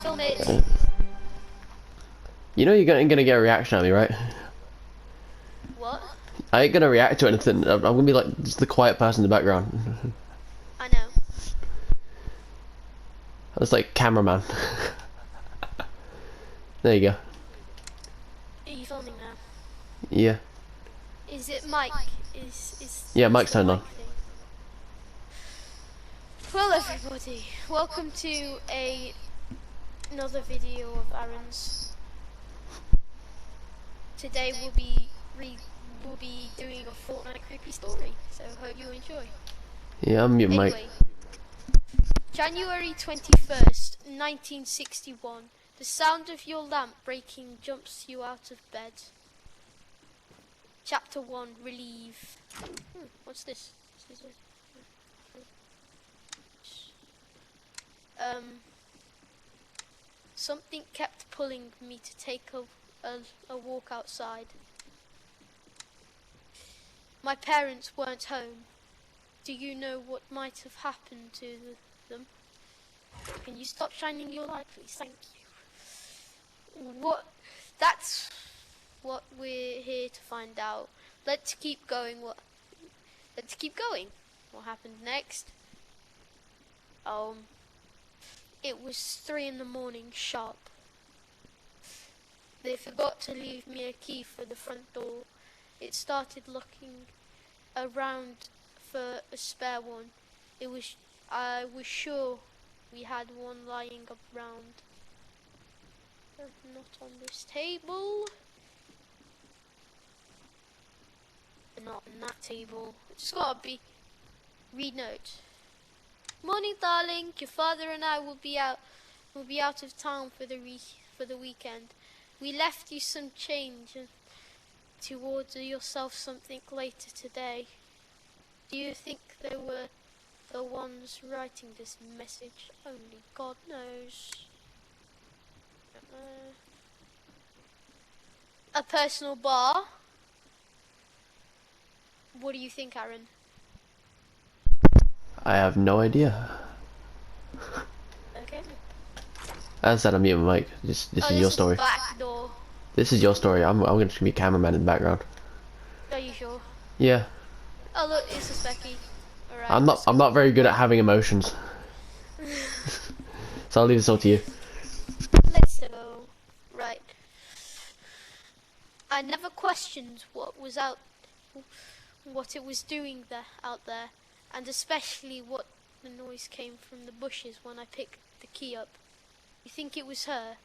Film it. You know you're gonna get a reaction out of me, right? What? I ain't gonna react to anything. I'm gonna be like just the quiet person in the background. I know. That's like cameraman. There you go. Are you filming now? Yeah. Is it mic? Is Yeah, what's mic's the turned mic on. thing? Well, everybody, welcome to another video of Aaron's. Today we'll be doing a Fortnite creepy story. So hope you enjoy. Yeah, I'm muting mic. Anyway, January 21st, 1961. The sound of your lamp breaking jumps you out of bed. Chapter 1, Relieve. What's this? Something kept pulling me to take a walk outside. My parents weren't home. Do you know what might have happened to them? Can you stop shining your light, please? Thank you. That's what we're here to find out. Let's keep going. Let's keep going. What happened next? It was 3 in the morning sharp. They forgot to leave me a key for the front door. It started looking around for a spare one. I was sure we had one lying around. Not on this table. Not on that table. It's gotta be. Read note. Morning, darling. Your father and I will be out of town for the weekend. We left you some change to order yourself something later today. Do you think they were the ones writing this message? Only God knows. A personal bar? What do you think, Aaron? I have no idea. Okay. As I said, I'm muting mic. This is your story. Back door. This is your story. I'm gonna just be a cameraman in the background. Are you sure? Yeah. Oh look, it's a Specky. Alright, I'm not very good at having emotions. So I'll leave this all to you. Let's go. Right. I never questioned what it was doing out there, and especially what the noise came from the bushes when I picked the key up. You think it was her?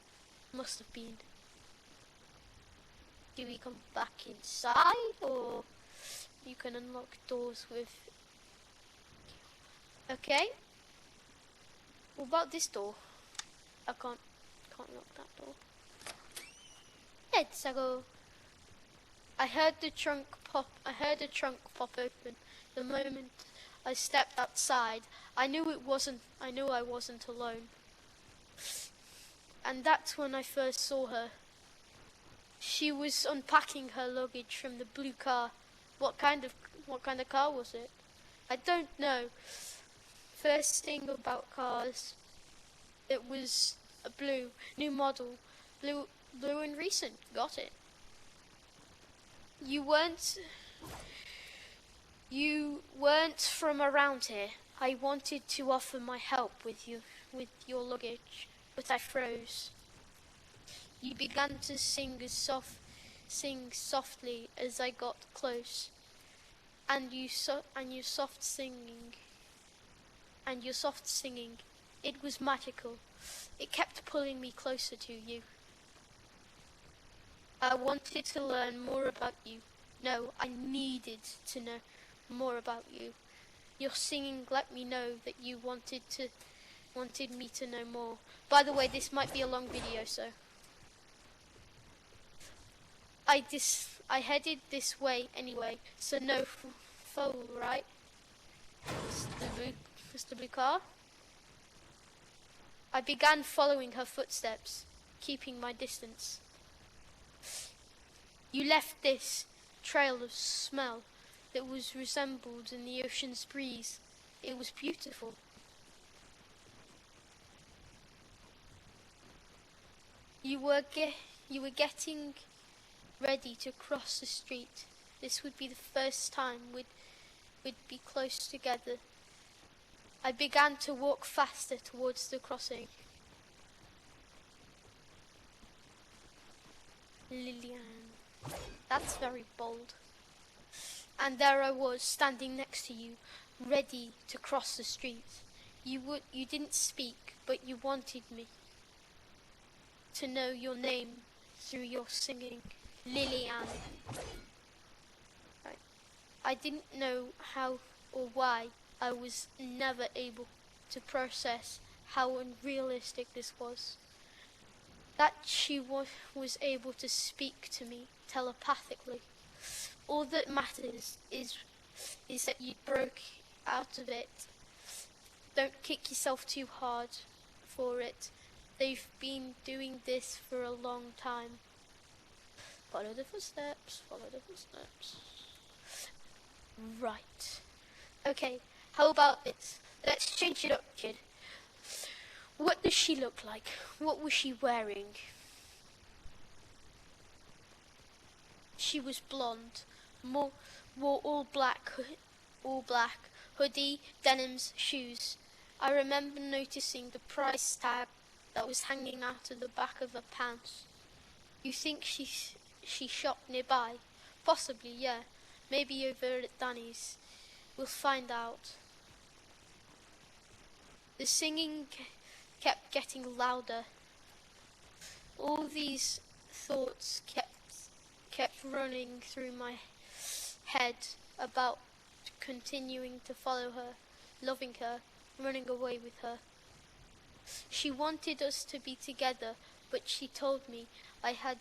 Must have been. Do we come back inside, or you can unlock doors with? Okay. What about this door? I can't lock that door. Let's go. I heard the trunk pop open. The moment I stepped outside, I knew I wasn't alone. And that's when I first saw her. She was unpacking her luggage from the blue car. What kind of car was it? I don't know. First thing about cars, it was a new model, blue and recent. Got it. You weren't from around here. I wanted to offer my help with your luggage, but I froze. You began to sing softly as I got close, and your soft singing, it was magical. It kept pulling me closer to you. I wanted to learn more about you. No, I needed to know more about you. Your singing let me know that you wanted me to know more. By the way, this might be a long video, so I headed this way anyway, so no foul, right? Mr. Blue Car. I began following her footsteps, keeping my distance. You left this trail of smell that was resembled in the ocean's breeze. It was beautiful. You were getting ready to cross the street. This would be the first time we'd be close together. I began to walk faster towards the crossing. Lillian, that's very bold. And there I was, standing next to you, ready to cross the street. You didn't speak, but you wanted me to know your name through your singing, Lillian. I didn't know how or why. I was never able to process how unrealistic this was. That she was able to speak to me telepathically. All that matters is that you broke out of it. Don't kick yourself too hard for it. They've been doing this for a long time. Follow the footsteps, follow the footsteps. Right. Okay, how about this? Let's change it up, kid. What does she look like? What was she wearing? She was blonde, wore all black, hoodie, denims, shoes. I remember noticing the price tag that was hanging out of the back of her pants. You think she shopped nearby? Possibly, yeah. Maybe over at Danny's. We'll find out. The singing kept getting louder. All these thoughts kept running through my head about continuing to follow her, loving her, running away with her. She wanted us to be together, but she told me I had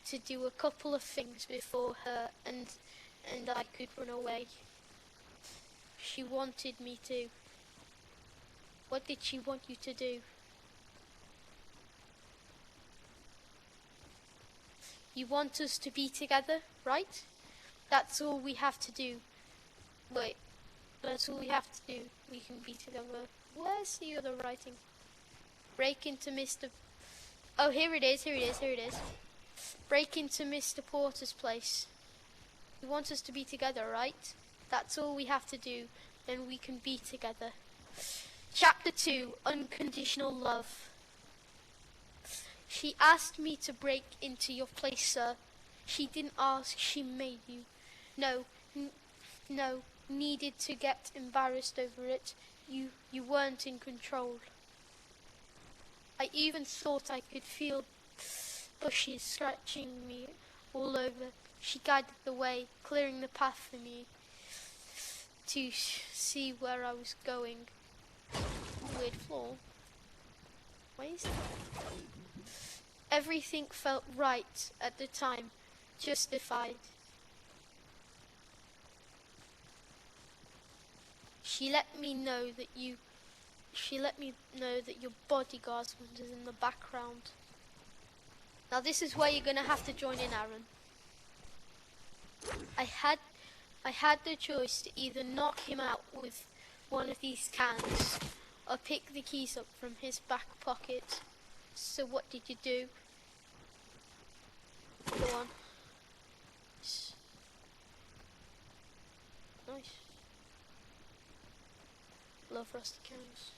to do a couple of things before her and I could run away. She wanted me to. What did she want you to do? You want us to be together, right? That's all we have to do. Wait, that's all we have to do. We can be together. Where's the other writing? Break into Mr. Oh, here it is. Break into Mr. Porter's place. You want us to be together, right? That's all we have to do. Then we can be together. Chapter 2, Unconditional Love. She asked me to break into your place, sir. She didn't ask, she made you. No, needed to get embarrassed over it. You weren't in control. I even thought I could feel bushes scratching me all over. She guided the way, clearing the path for me to see where I was going. Weird floor. Why is that? Everything felt right at the time, justified. She let me know that your bodyguard was in the background. Now this is where you're gonna have to join in, Aaron. I had the choice to either knock him out with one of these cans or pick the keys up from his back pocket. So what did you do? Go on. Nice. Love rusty cans.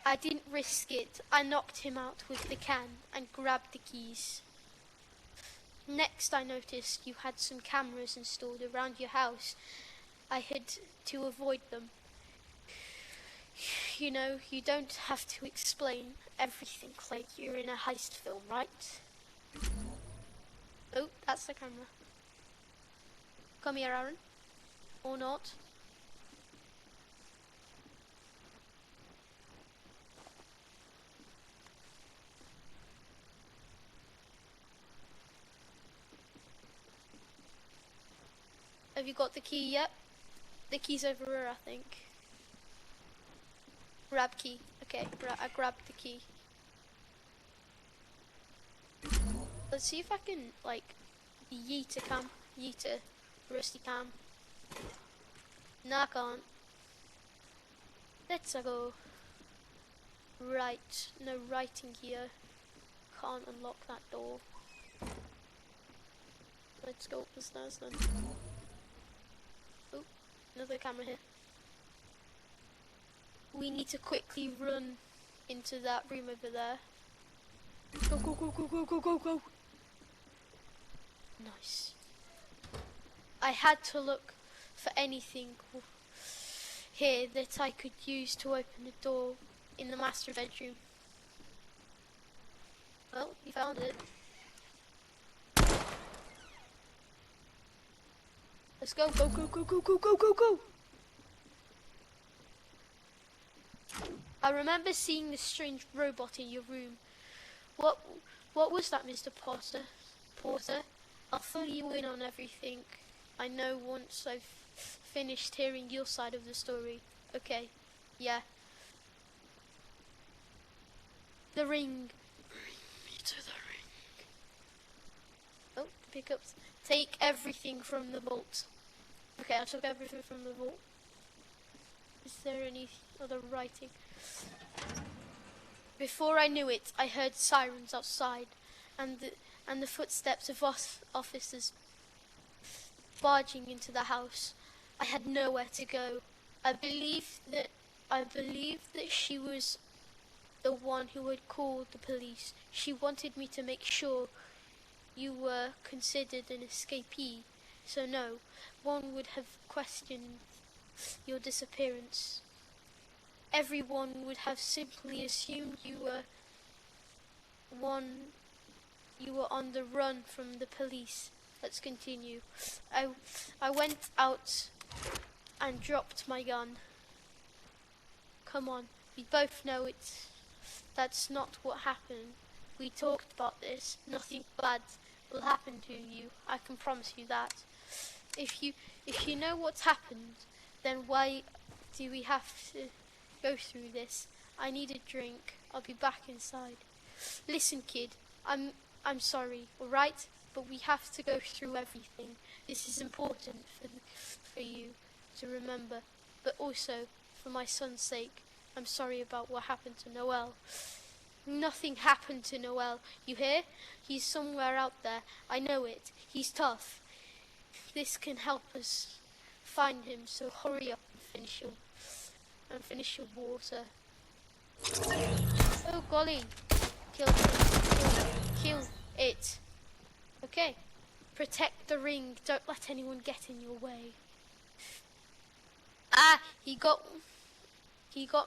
I didn't risk it. I knocked him out with the can and grabbed the keys. Next I noticed you had some cameras installed around your house. I had to avoid them. You know, you don't have to explain everything like you're in a heist film, right? Oh, that's the camera. Come here, Aaron. Or not. Have you got the key yet? The key's over here, I think. Grab key. Okay, I grabbed the key. Let's see if I can, like, yeet a rusty cam. No, I can't. Let's go. Right, no writing here. Can't unlock that door. Let's go up the stairs then. Oh, another camera here. We need to quickly run into that room over there. Go, go, go, go, go, go, go, go. Nice. I had to look for anything here that I could use to open the door in the master bedroom. Well, you found it. Let's go, go, go, go, go, go, go, go, go. I remember seeing this strange robot in your room. What was that, Mr. Potter? Porter? I'll fill you in on everything I know once I've finished hearing your side of the story. Okay, yeah. The ring. Bring me to the ring. Oh, pick up. Take everything from the vault. Okay, I took everything from the vault. Is there any other writing? Before I knew it, I heard sirens outside, and the footsteps of officers barging into the house. I had nowhere to go. I believed that she was the one who had called the police. She wanted me to make sure you were considered an escapee, so no one would have questioned your disappearance. Everyone would have simply assumed you were on the run from the police. Let's continue. I went out and dropped my gun. Come on, we both know that's not what happened. We talked about this. Nothing bad will happen to you. I can promise you that. If you know what's happened, then why do we have to go through this? I need a drink. I'll be back inside. Listen, kid, I'm sorry, all right? But we have to go through everything. This is important for you to remember, but also for my son's sake. I'm sorry about what happened to Noel. Nothing happened to Noel, you hear? He's somewhere out there. I know it. He's tough. This can help us find him, so hurry up and finish your water. Oh golly. Kill it. Okay. Protect the ring. Don't let anyone get in your way. Ah, he got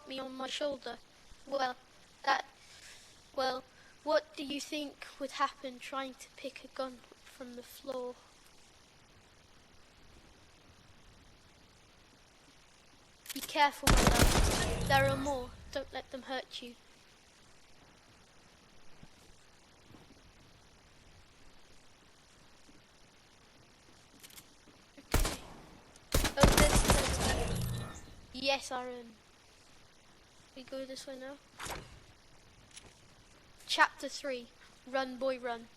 me on my shoulder. Well, what do you think would happen trying to pick a gun up from the floor? Be careful, my love. There are more. Don't let them hurt you. Oh, there's yes, Aaron. We go this way now. Chapter 3. Run, boy, run.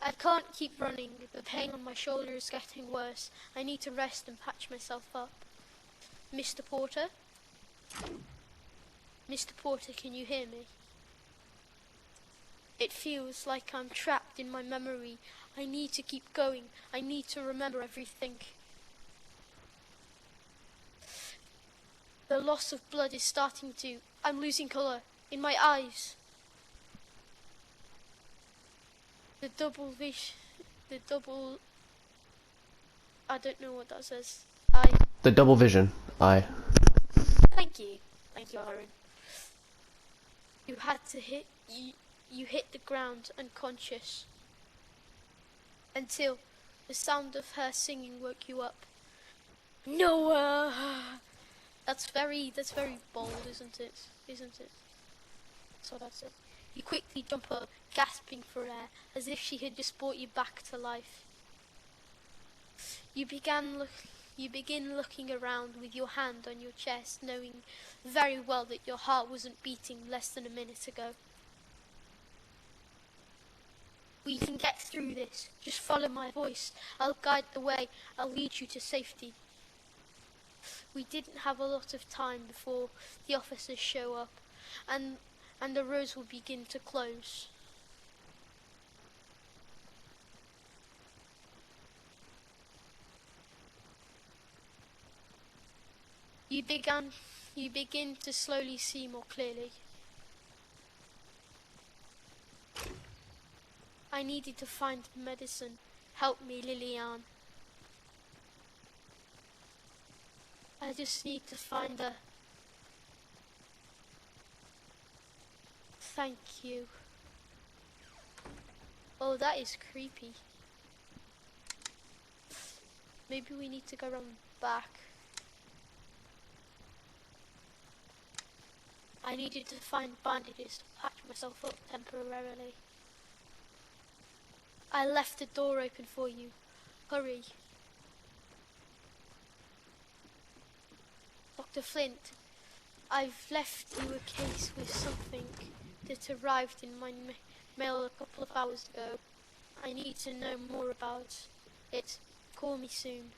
I can't keep running. The pain on my shoulder is getting worse. I need to rest and patch myself up. Mr. Porter? Mr. Porter, can you hear me? It feels like I'm trapped in my memory. I need to keep going. I need to remember everything. The loss of blood is starting to... I'm losing colour in my eyes. The double... I don't know what that says. The double vision. Aye. Thank you, Aaron. You had to hit... You hit the ground unconscious until the sound of her singing woke you up. Noah! That's very bold, isn't it? That's what I said. You quickly jump up, gasping for air, as if she had just brought you back to life. You begin looking around with your hand on your chest, knowing very well that your heart wasn't beating less than a minute ago. We can get through this. Just follow my voice. I'll guide the way. I'll lead you to safety. we didn't have a lot of time before the officers show up, and the roads will begin to close. You begin to slowly see more clearly. I needed to find medicine. Help me, Liliane. I just need to find a... Thank you. Oh, that is creepy. Maybe we need to go around back. I needed to find bandages to patch myself up temporarily. I left the door open for you. Hurry. Dr. Flint, I've left you a case with something that arrived in my mail a couple of hours ago. I need to know more about it. Call me soon.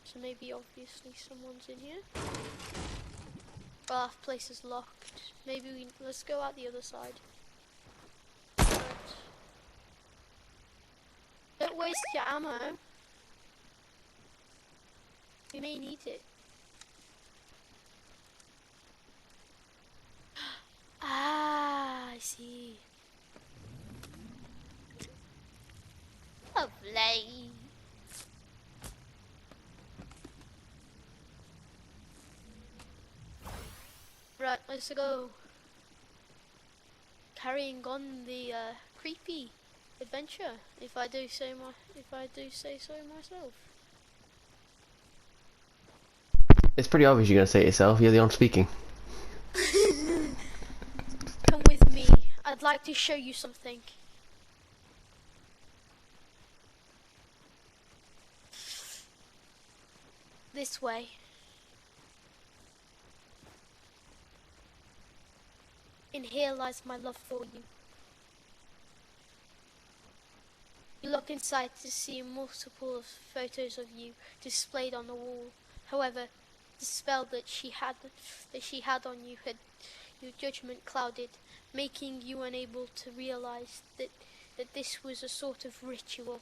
So maybe obviously someone's in here. Well, our place is locked. Maybe let's go out the other side. Right. Don't waste your ammo. We may need it. Ah, I see. Lovely. Right, let's go. Carrying on the creepy adventure, if I do say so myself. It's pretty obvious you're gonna say it yourself. You're the one speaking. Come with me. I'd like to show you something. This way. In here lies my love for you. You look inside to see multiple photos of you displayed on the wall. However, the spell that she had on you had your judgment clouded, making you unable to realize that this was a sort of ritual.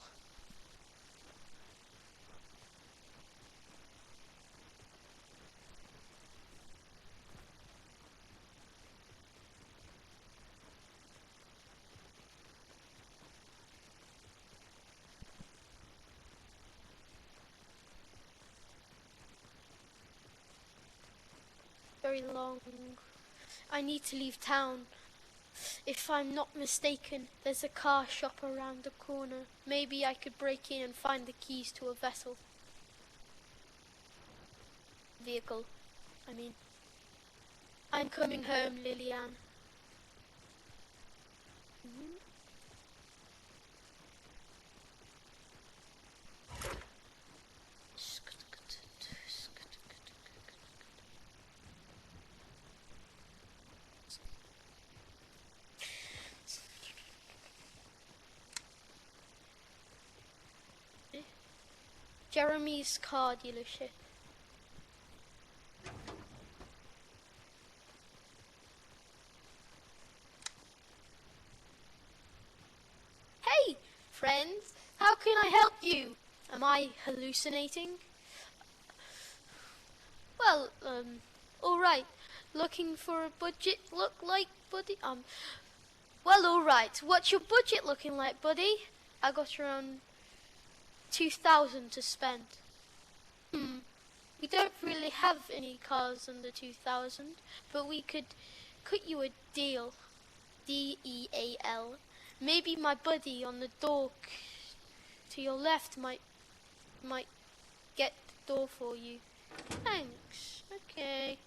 Very long. I need to leave town. If I'm not mistaken, there's a car shop around the corner. Maybe I could break in and find the keys to a vehicle. I mean, I'm coming home, Liliane. Jeremy's car dealership. Hey, friends, how can I help you? Am I hallucinating? Well, alright. Looking for a budget look like, buddy? Well, alright. What's your budget looking like, buddy? I got around 2,000 to spend. We don't really have any cars under 2,000, but we could cut you a deal. D-E-A-L. Maybe my buddy on the door to your left might get the door for you. Thanks. Okay.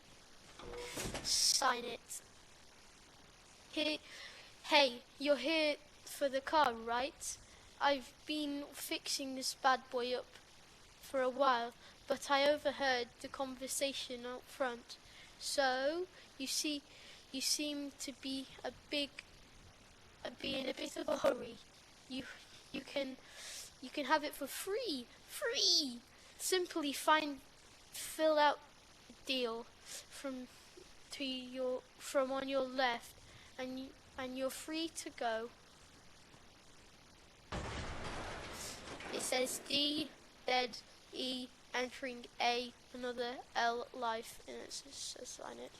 Sign it. Hey, you're here for the car, right? I've been fixing this bad boy up for a while, but I overheard the conversation out front. So, you seem to be in a bit of a hurry. You can have it for free. Free! Simply find fill out the deal from on your left, and you're free to go. It says D, dead, E, entering A, another L, life, and it says sign it.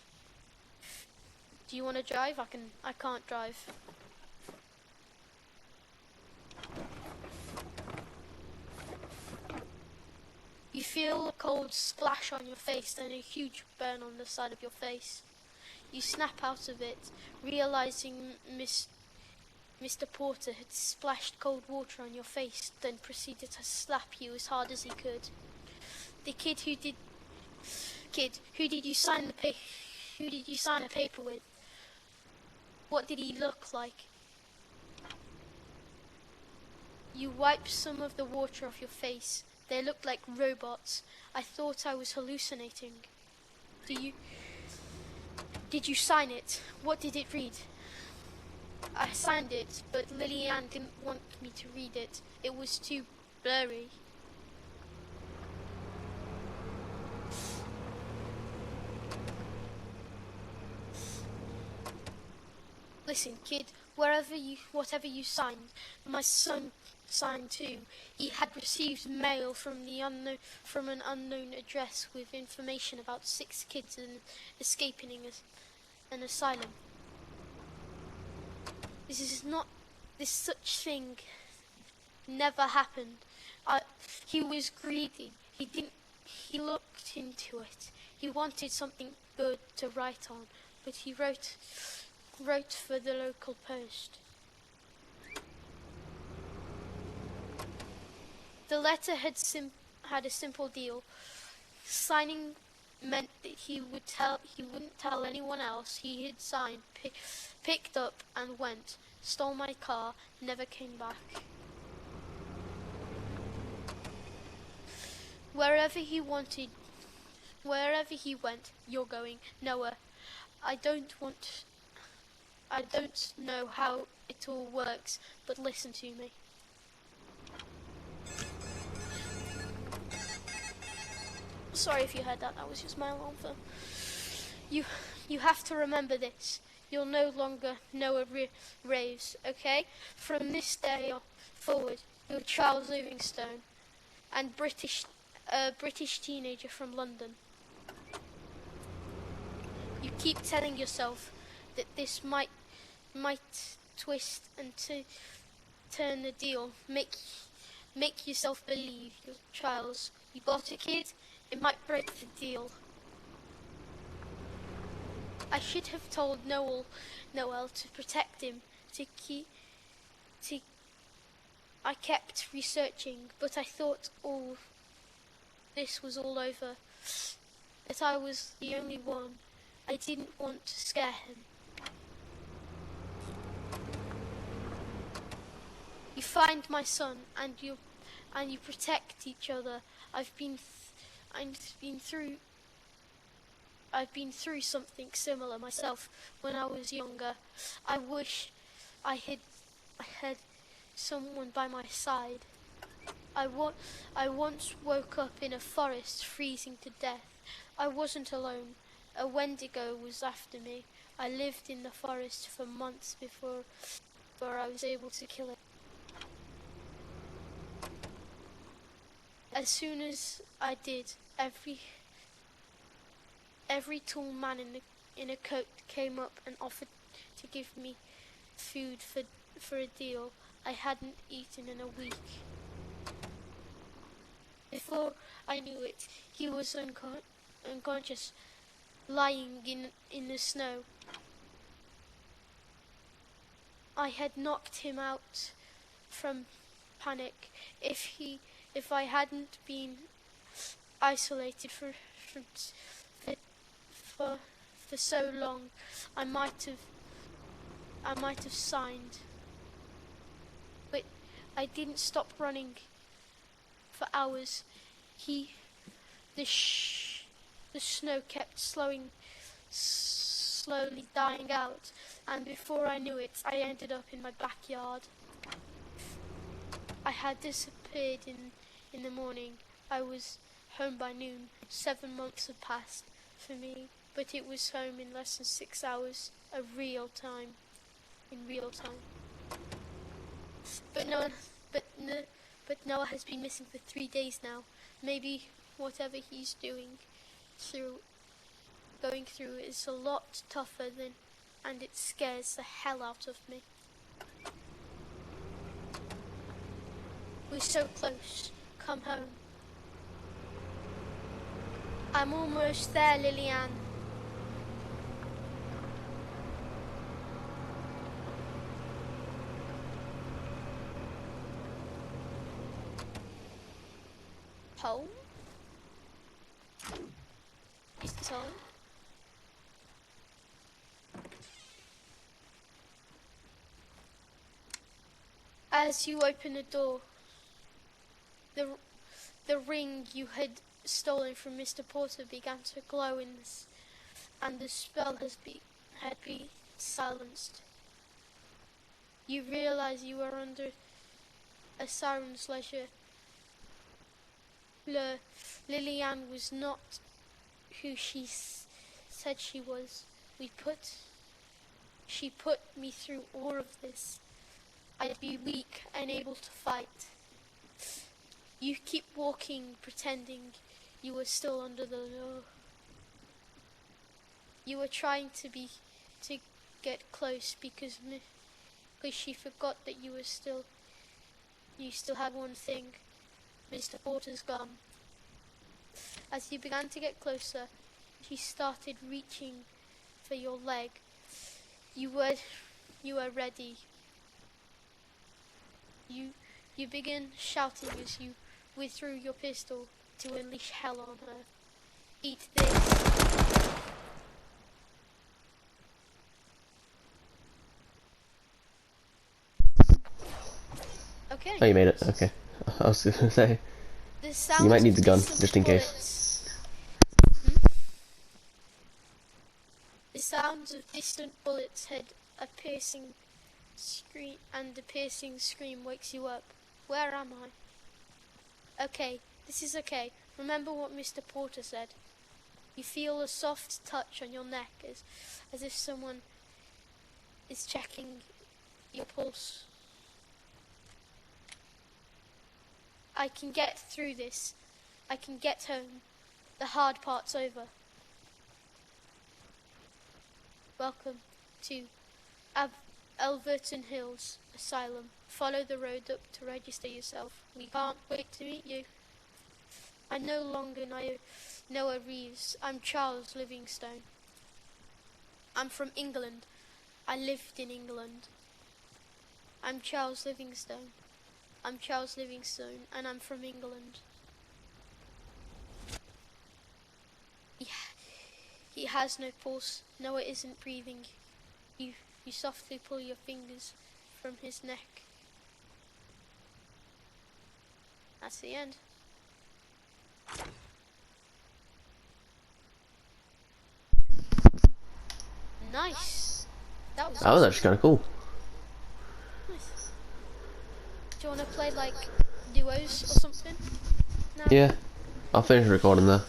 Do you want to drive? I can't drive. You feel a cold splash on your face, then a huge burn on the side of your face. You snap out of it, realizing Mr. Porter had splashed cold water on your face, then proceeded to slap you as hard as he could. The kid who did you sign a paper with? What did he look like? You wiped some of the water off your face. They looked like robots. I thought I was hallucinating. Did you sign it? What did it read? I signed it, but Lillian didn't want me to read it. It was too blurry. Listen, kid, whatever you signed, my son signed too. He had received mail from an unknown address with information about 6 kids escaping an asylum. This such thing never happened. He was greedy. He looked into it. He wanted something good to write on, but he wrote for the local post. The letter had a simple deal. Signing meant that he wouldn't tell anyone else he had signed, picked up and went, stole my car, never came back. Wherever he went, you're going. Noah, I don't know how it all works, but listen to me. Sorry if you heard that. That was just my alarm phone. You have to remember this. You'll no longer Noah Raves, okay? From this day forward, you're Charles Livingstone, and a British teenager from London. You keep telling yourself that this might twist and turn the deal. Make yourself believe you're Charles. You got a kid? It might break the deal. I should have told Noel to protect him, I kept researching, but I thought all this was all over, that I was the only one. I didn't want to scare him. You find my son, and you protect each other. I've been through something similar myself when I was younger. I wish I had someone by my side. I once woke up in a forest, freezing to death. I wasn't alone. A Wendigo was after me. I lived in the forest for months before I was able to kill it. As soon as I did, every tall man in a coat came up and offered to give me food for a deal I hadn't eaten in a week. Before I knew it, he was unconscious, lying in the snow. I had knocked him out from panic. If I hadn't been isolated for so long, I might have signed. But I didn't stop running for hours. The snow kept slowly dying out, and before I knew it, I ended up in my backyard. I had disappeared in the morning. I was home by noon. 7 months had passed for me, but it was home in less than 6 hours of real time. In real time. But Noah has been missing for 3 days now. Maybe whatever he's going through is a lot tougher than, and it scares the hell out of me. We're so close. Come home. I'm almost there, Lillian. Home? Is this home? As you open the door, the ring you had stolen from Mr. Porter began to glow and the spell had been silenced. You realize you are under a siren's leisure. Lillian was not who she said she was. She put me through all of this. I'd be weak, unable to fight. You keep walking, pretending you were still under the law. You were trying to get close because she forgot that you still had one thing. Mr. Porter's gone. As you began to get closer, she started reaching for your leg. You were ready. You began shouting as you withdrew your pistol to unleash hell on her. Eat this. Okay. Oh, you made it. Okay. I was gonna say The you might need the gun distant just in case. bullets. The sounds of distant bullets had a piercing scream, and the piercing scream wakes you up. Where am I? Okay, this is okay. Remember what Mr. Porter said. You feel a soft touch on your neck as if someone is checking your pulse. I can get through this. I can get home. The hard part's over. Welcome to Alverton Hills Asylum. Follow the road up to register yourself. We can't wait to meet you. I no longer know Noah Reeves. I'm Charles Livingstone. I'm from England. I lived in England. I'm Charles Livingstone. I'm Charles Livingstone, and I'm from England. He has no pulse. Noah isn't breathing. You softly pull your fingers from his neck. That's the end. Nice. That was Actually kind of cool. nice. Do you want to play like duos or something? No? Yeah. I'll finish recording there.